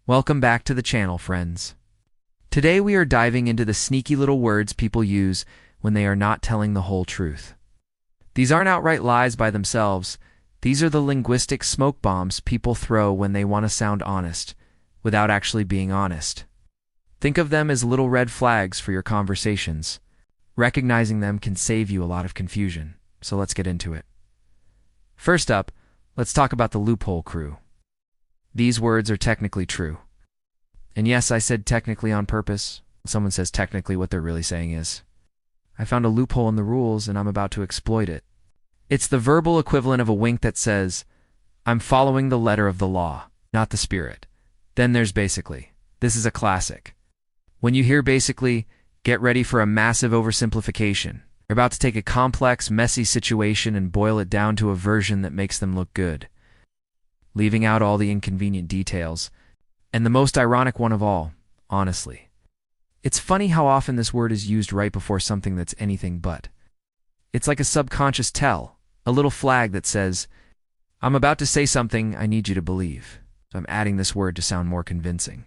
Welcome back to the channel, friends. Today we are diving into the sneaky little words people use when they are not telling the whole truth. These aren't outright lies by themselves. These are the linguistic smoke bombs people throw when they want to sound honest, without actually being honest. Think of them as little red flags for your conversations. Recognizing them can save you a lot of confusion, so let's get into it. First up, let's talk about the loophole crew. These words are technically true. And yes, I said technically on purpose. Someone says technically, what they're really saying is, I found a loophole in the rules and I'm about to exploit it. It's the verbal equivalent of a wink that says, I'm following the letter of the law, not the spirit. Then there's basically. This is a classic. When you hear basically, get ready for a massive oversimplification. You're about to take a complex, messy situation and boil it down to a version that makes them look good, leaving out all the inconvenient details. And the most ironic one of all, honestly. It's funny how often this word is used right before something that's anything but. It's like a subconscious tell, a little flag that says, I'm about to say something I need you to believe, so I'm adding this word to sound more convincing.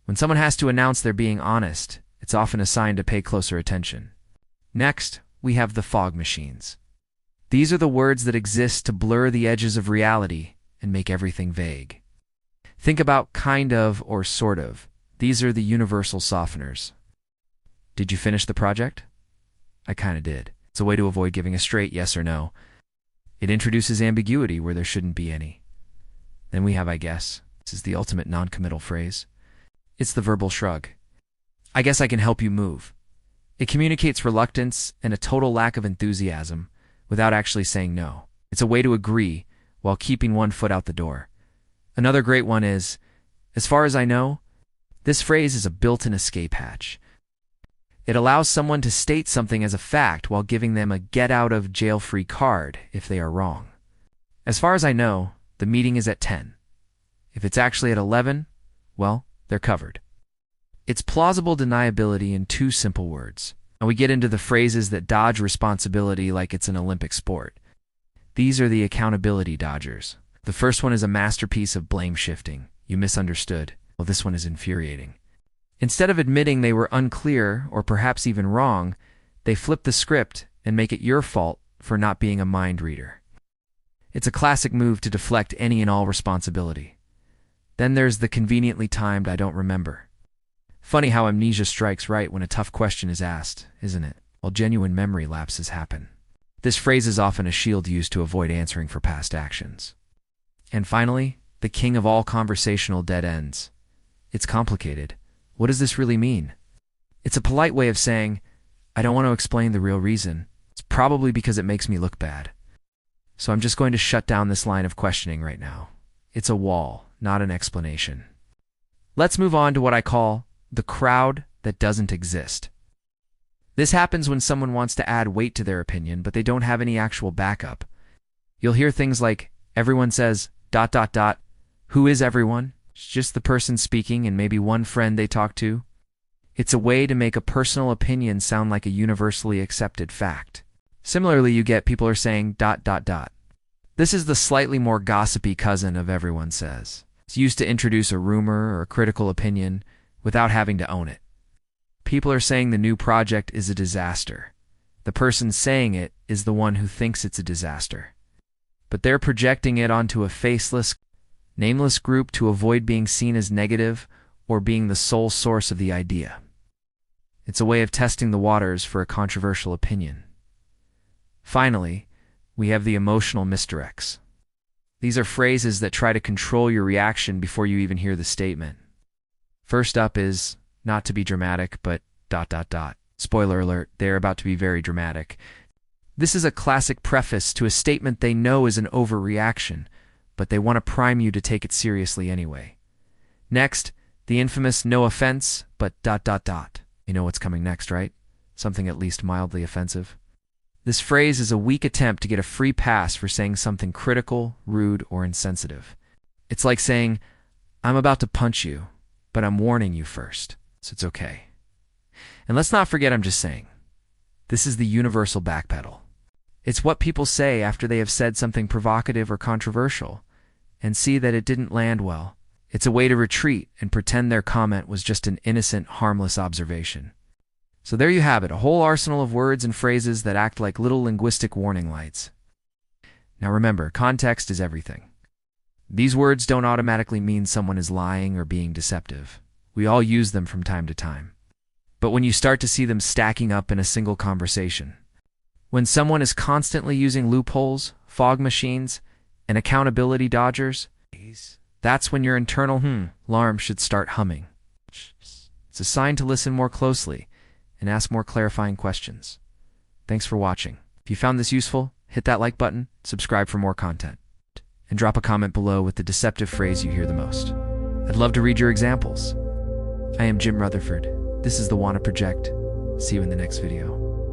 When someone has to announce they're being honest, it's often a sign to pay closer attention. Next, we have the fog machines. These are the words that exist to blur the edges of reality and make everything vague. Think about kind of or sort of. These are the universal softeners. Did you finish the project? I kind of did. It's a way to avoid giving a straight yes or no. It introduces ambiguity where there shouldn't be any. Then we have I guess. This is the ultimate non-committal phrase. It's the verbal shrug. I guess I can help you move. It communicates reluctance and a total lack of enthusiasm without actually saying no. It's a way to agree while keeping one foot out the door. Another great one is, as far as I know, this phrase is a built-in escape hatch. It allows someone to state something as a fact while giving them a get-out-of-jail-free card if they are wrong. As far as I know, the meeting is at 10. If it's actually at 11, well, they're covered. It's plausible deniability in two simple words. And we get into the phrases that dodge responsibility like it's an Olympic sport. These are the accountability dodgers. The first one is a masterpiece of blame shifting. You misunderstood. Well, this one is infuriating. Instead of admitting they were unclear or perhaps even wrong, they flip the script and make it your fault for not being a mind reader. It's a classic move to deflect any and all responsibility. Then there's the conveniently timed I don't remember. Funny how amnesia strikes right when a tough question is asked, isn't it? While genuine memory lapses happen. This phrase is often a shield used to avoid answering for past actions. And finally, the king of all conversational dead ends. It's complicated. What does this really mean? It's a polite way of saying, I don't want to explain the real reason. It's probably because it makes me look bad. So I'm just going to shut down this line of questioning right now. It's a wall, not an explanation. Let's move on to what I call the crowd that doesn't exist. This happens when someone wants to add weight to their opinion, but they don't have any actual backup. You'll hear things like, everyone says, ... Who is everyone? It's just the person speaking and maybe one friend they talk to. It's a way to make a personal opinion sound like a universally accepted fact. Similarly, you get people are saying ... This is the slightly more gossipy cousin of everyone says. It's used to introduce a rumor or a critical opinion without having to own it. People are saying the new project is a disaster. The person saying it is the one who thinks it's a disaster. But they're projecting it onto a faceless, nameless group to avoid being seen as negative or being the sole source of the idea. It's a way of testing the waters for a controversial opinion. Finally, we have the emotional misdirects. These are phrases that try to control your reaction before you even hear the statement. First up is, not to be dramatic, but ... Spoiler alert, they're about to be very dramatic. This is a classic preface to a statement they know is an overreaction, but they want to prime you to take it seriously anyway. Next, the infamous no offense, but ... You know what's coming next, right? Something at least mildly offensive. This phrase is a weak attempt to get a free pass for saying something critical, rude, or insensitive. It's like saying, I'm about to punch you, but I'm warning you first, so it's okay. And let's not forget I'm just saying. This is the universal backpedal. It's what people say after they have said something provocative or controversial, and see that it didn't land well, It's a way to retreat and pretend their comment was just an innocent, harmless observation. So there you have it, a whole arsenal of words and phrases that act like little linguistic warning lights. Now remember, context is everything. These words don't automatically mean someone is lying or being deceptive. We all use them from time to time. But when you start to see them stacking up in a single conversation, when someone is constantly using loopholes, fog machines, and accountability dodgers, that's when your internal alarm should start humming. It's a sign to listen more closely and ask more clarifying questions. Thanks for watching. If you found this useful, hit that like button, subscribe for more content, and drop a comment below with the deceptive phrase you hear the most. I'd love to read your examples. I am Jim Rutherford. This is the Wanna Project. See you in the next video.